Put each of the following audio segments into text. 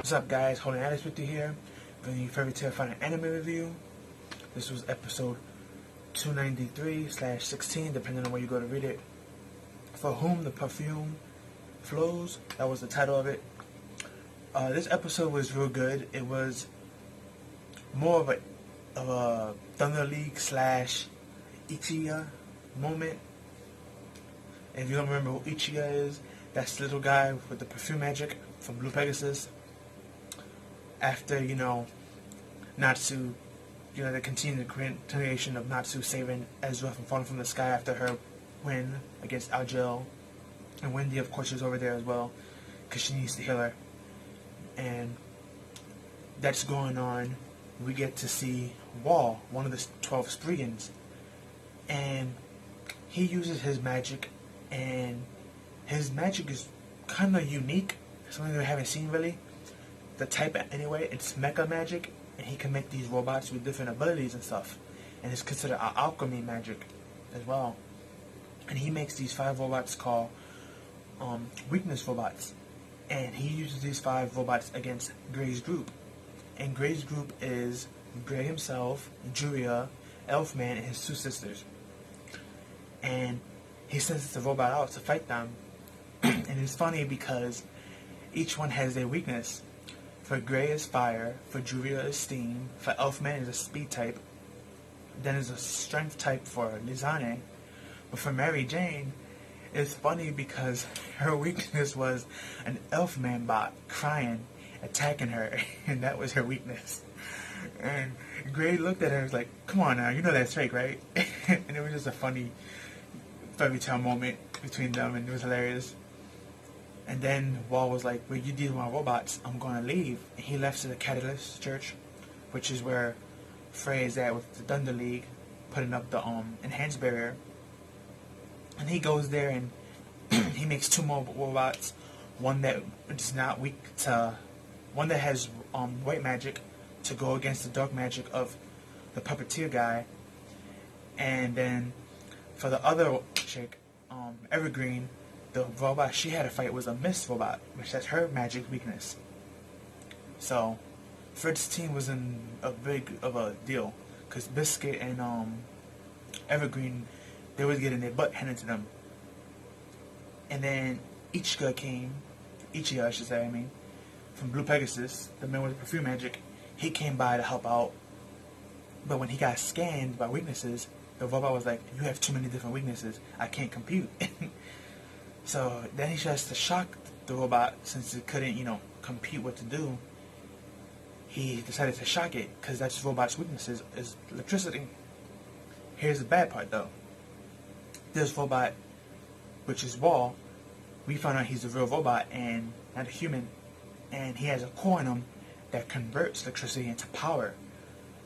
What's up, guys? Holding Alice with you here, bringing you Fairytail Final Anime Review. This was episode 293/16, depending on where you go to read it. For Whom the Perfume Flows, that was the title of it. This episode was real good. It was more of a Thunder League / Ichiya moment. If you don't remember who Ichiya is, that's the little guy with the perfume magic from Blue Pegasus. After, Natsu, the continuation of Natsu saving Ezra from falling from the sky after her win against Algel. And Wendy, of course, is over there as well, because she needs to heal her. And that's going on. We get to see Wall, one of the 12 Spriggans. And he uses his magic, and his magic is kind of unique, something we haven't seen really. The type anyway, it's mecha magic, and he can make these robots with different abilities and stuff, and it's considered alchemy magic as well. And he makes these 5 robots called weakness robots, and he uses these 5 robots against Gray's group. And Gray's group is Gray himself, Julia, Elfman, and his 2 sisters. And he sends the robot out to fight them. And it's funny because each one has their weakness. For Gray is fire, for Julia is steam, for Elfman is a speed type, then is a strength type for Lizane. But for Mary Jane, it's funny because her weakness was an Elfman bot crying, attacking her, and that was her weakness. And Gray looked at her and was like, "Come on now, you know that's fake, right?" And it was just a funny Fairytail moment between them, and it was hilarious. And then Wall was like, "Well, you deal with my robots, I'm going to leave." And he left to the Catalyst Church, which is where Frey is at with the Thunder League, putting up the enhanced barrier. And he goes there and he makes 2 more robots, one that is not weak to, one that has white magic to go against the dark magic of the puppeteer guy. And then for the other chick, Evergreen, the robot she had to fight was a mist robot, which has her magic weakness. So Fred's team was in a big of a deal, because Biscuit and Evergreen, they was getting their butt handed to them. And then Ichiya I should say, from Blue Pegasus, the man with the perfume magic, he came by to help out. But when he got scanned by weaknesses, the robot was like, "You have too many different weaknesses, I can't compute." So then he tries to shock the robot, since it couldn't, compute what to do. He decided to shock it, because that's the robot's weaknesses, is electricity. Here's the bad part though. This robot, which is Wall, we found out he's a real robot and not a human, and he has a core in him that converts electricity into power.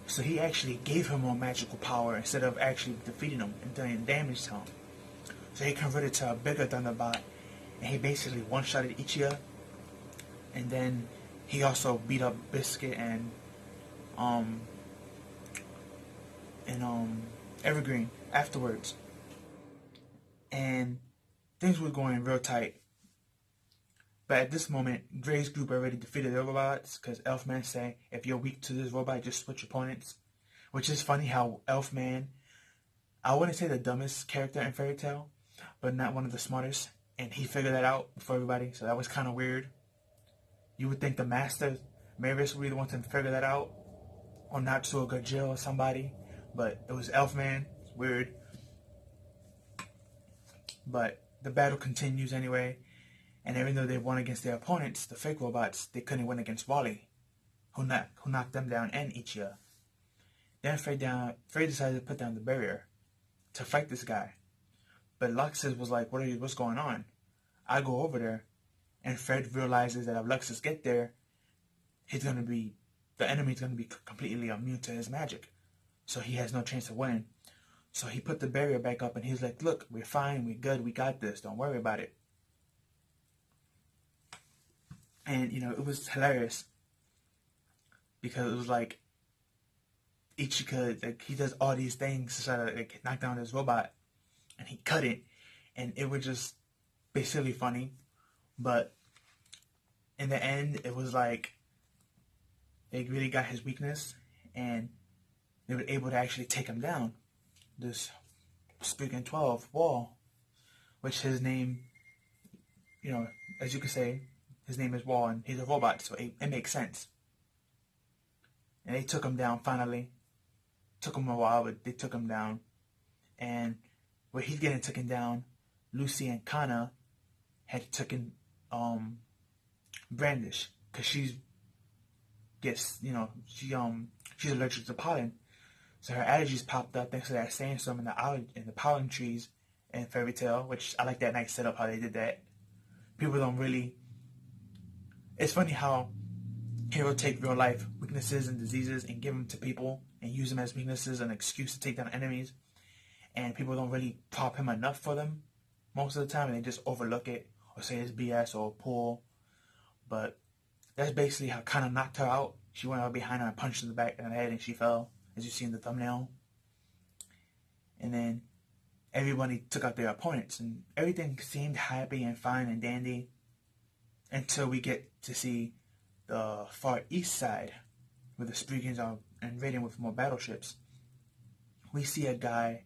So he actually gave him more magical power instead of actually defeating him and doing damage to him. So he converted to a bigger Thunderbot, and he basically one-shotted Ichiya. And then he also beat up Biscuit and Evergreen afterwards. And things were going real tight. But at this moment, Gray's group already defeated the robots, because Elfman say, "If you're weak to this robot, just switch opponents." Which is funny how Elfman, I wouldn't say the dumbest character in Fairytail, but not one of the smartest, and he figured that out for everybody, so that was kind of weird. You would think the Master, Marius, would be the one to figure that out, or Natsu or Gajil or somebody, but it was Elfman. It's weird. But the battle continues anyway, and even though they won against their opponents, the fake robots, they couldn't win against Wally, who knocked them down, and Ichiya. Then Frey decided to put down the barrier to fight this guy. But Luxus was like, "What's going on?" I go over there, and Fred realizes that if Luxus get there, the enemy's gonna be completely immune to his magic, so he has no chance of winning. So he put the barrier back up, and he's like, "Look, we're fine, we're good, we got this, don't worry about it." And it was hilarious, because it was like Ichiya, he does all these things to try to knock down this robot, and he cut it, and it was just basically funny. But in the end, it was like they really got his weakness, and they were able to actually take him down. This Spriggan 12 Wall, which his name, you know, as you could say, his name is Wall, and he's a robot, so it makes sense. And they took him down finally. Took him a while, but they took him down. And where he's getting taken down, Lucy and Kana had taken Brandish, because she's allergic to pollen, so her allergies popped up thanks to that sandstorm in the pollen trees in Fairytail, which I like that nice setup how they did that. People don't really. It's funny how heroes take real life weaknesses and diseases and give them to people and use them as weaknesses and an excuse to take down enemies, and people don't really pop him enough for them most of the time, and they just overlook it or say it's BS or pull. But that's basically how Kana knocked her out. She went out behind her and punched in the back of the head, and she fell, as you see in the thumbnail. And then everybody took out their opponents, and everything seemed happy and fine and dandy until we get to see the far east side, where the Spriggans are invading with more battleships. We see a guy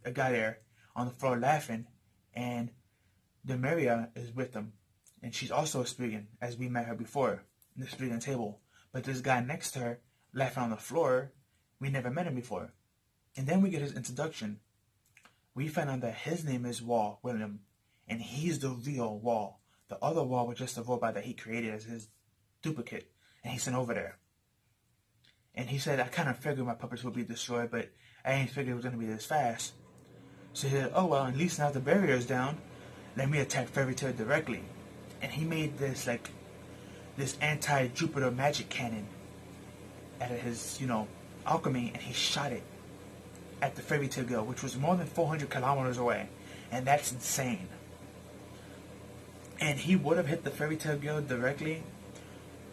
there on the floor laughing, and Demaria is with him. And she's also a Spriggan, as we met her before, in the Spriggan table. But this guy next to her, laughing on the floor, we never met him before. And then we get his introduction. We find out that his name is Wall William, and he's the real Wall. The other Wall was just a robot that he created as his duplicate, and he sent over there. And he said, I kind of figured my puppets would be destroyed, but I ain't figured it was going to be this fast. So he said, oh well, at least now the barrier's down, let me attack Fairytail directly. And he made this anti-Jupiter magic cannon out of his, alchemy, and he shot it at the Fairytail Guild, which was more than 400 kilometers away. And that's insane. And he would have hit the Fairytail Guild directly,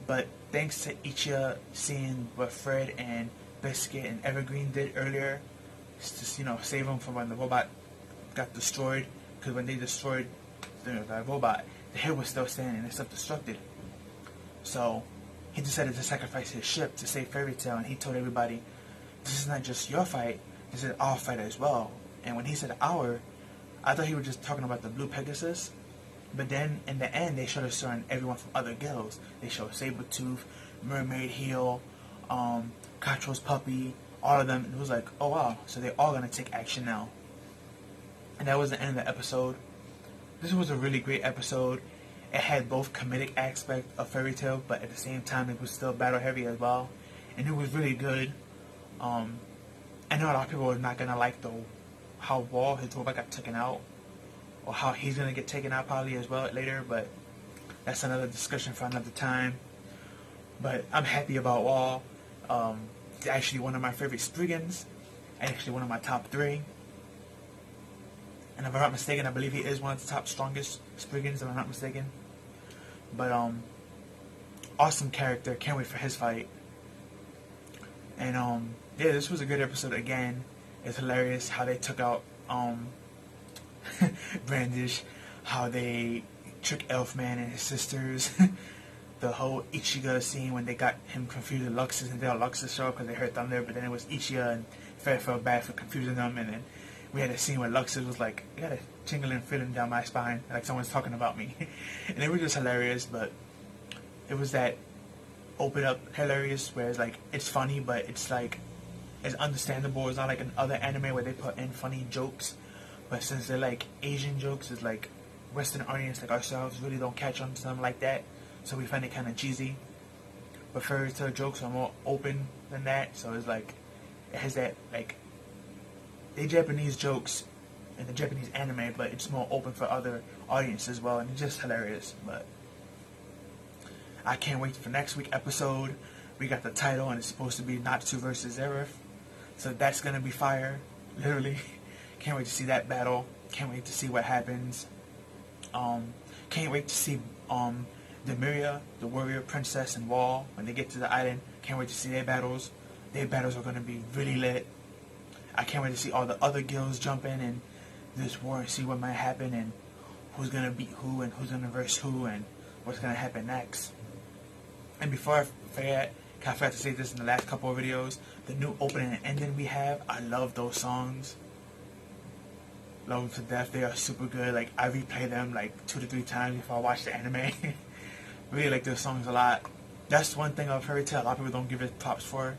but thanks to Ichiya seeing what Fred and Biscuit and Evergreen did earlier, to save him from when the robot got destroyed, because when they destroyed the robot, the head was still standing and self-destructed. So he decided to sacrifice his ship to save Fairytail, and he told everybody, this is not just your fight, this is our fight as well. And when he said our, I thought he was just talking about the Blue Pegasus, but then in the end they showed us showing everyone from other guilds. They showed Sabretooth, Mermaid Heel, Catro's puppy, all of them, and it was like, oh wow, so they're all gonna take action now. And that was the end of the episode. This was a really great episode. It had both comedic aspect of Fairytail, but at the same time it was still battle heavy as well, and it was really good. I know a lot of people are not gonna like how Wall, his robot, got taken out, or how he's gonna get taken out probably as well later, but that's another discussion for another time. But I'm happy about Wall. He's actually one of my favorite Spriggans, actually one of my top 3. And if I'm not mistaken, I believe he is one of the top strongest Spriggans, if I'm not mistaken. But, awesome character. Can't wait for his fight. And, yeah, this was a good episode again. It's hilarious how they took out, Brandish, how they tricked Elfman and his sisters. The whole Ichigo scene when they got him confused with Luxus, and they all Luxus show up because they heard thunder, but then it was Ichigo, and Fred felt bad for confusing them, and then we had a scene where Luxus was like, I got a tingling feeling down my spine, like someone's talking about me. And it was just hilarious, but it was that open up hilarious where it's like, it's funny, but it's like, it's understandable. It's not like another anime where they put in funny jokes, but since they're like Asian jokes, it's like Western audience like ourselves really don't catch on to something like that, so we find it kind of cheesy. But Fairytail jokes are more open than that, so it's like, it has that, like, they Japanese jokes in the Japanese anime, but it's more open for other audiences as well, and it's just hilarious. But I can't wait for next week's episode. We got the title, and it's supposed to be Natsu versus Zeref, so that's gonna be fire, literally. Can't wait to see that battle. Can't wait to see what happens. Can't wait to see Demiria, the warrior princess, and Wall when they get to the island. Can't wait to see their battles. Their battles are gonna be really lit. I can't wait to see all the other guilds jump in and this war and see what might happen and who's going to beat who and who's going to verse who and what's going to happen next. And before I forgot to say this in the last couple of videos. The new opening and ending we have, I love those songs. Love them to death. They are super good. Like, I replay them like 2 to 3 times before I watch the anime. Really like those songs a lot. That's one thing of Fairytail a lot of people don't give it props for,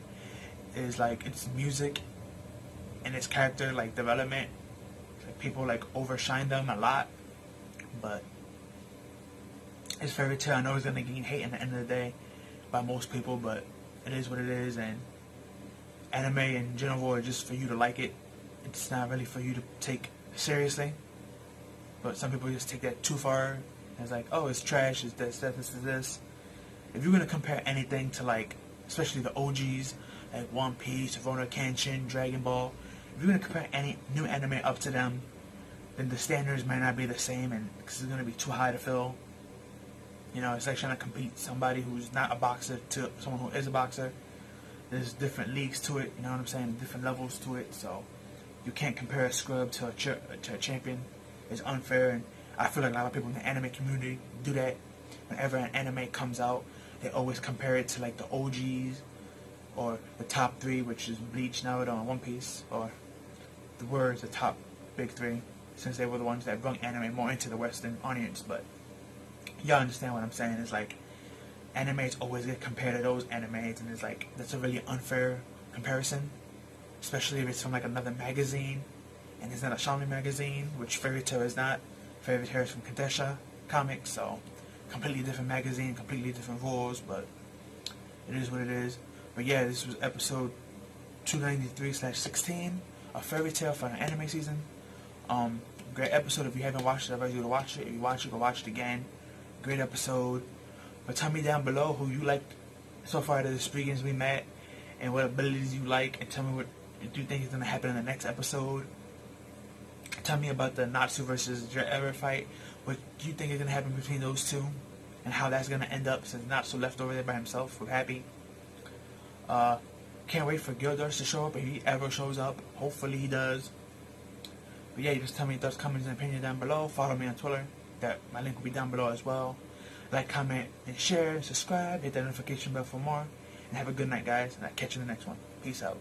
is like its music and its character like development. Like, people like overshine them a lot, but it's Fairytail. I know it's gonna gain hate at the end of the day by most people, but it is what it is. And anime in general is just for you to like it. It's not really for you to take seriously. But some people just take that too far. It's like, oh, it's trash, it's this, this. If you're gonna compare anything to, like, especially the OGs, like One Piece, Rurouni Kenshin, Dragon Ball, if you're gonna compare any new anime up to them, then the standards might not be the same, and because it's gonna be too high to fill. You know, it's like trying to compete somebody who's not a boxer to someone who is a boxer. There's different leagues to it, you know what I'm saying? Different levels to it, so you can't compare a scrub to a champion. It's unfair, and I feel like a lot of people in the anime community do that. Whenever an anime comes out, they always compare it to like the OGs, or the top 3, which is Bleach, Naruto, and One Piece, or the words, the top big 3, since they were the ones that brought anime more into the Western audience. But y'all understand what I'm saying? It's like animes always get compared to those animes, and it's like that's a really unfair comparison, especially if it's from like another magazine, and it's not a shonen magazine, which Fairytail is not. Fairytail is from Kodansha Comics, so completely different magazine, completely different rules, but it is what it is. But yeah, this was episode 293/16 of Fairytail for the anime season. Great episode. If you haven't watched it, I advise you to watch it. If you watch it, go watch it again. Great episode. But tell me down below who you liked so far out of the Spriggans we met, and what abilities you like, and tell me what do you think is going to happen in the next episode. Tell me about the Natsu versus Jet fight. What do you think is going to happen between those two, and how that's going to end up, since Natsu left over there by himself with Happy. Can't wait for Gilders to show up, if he ever shows up. Hopefully he does. But yeah, just tell me your thoughts, comments, and opinions down below. Follow me on Twitter. My link will be down below as well. Like, comment, and share, subscribe. Hit that notification bell for more. And have a good night, guys. And I'll catch you in the next one. Peace out.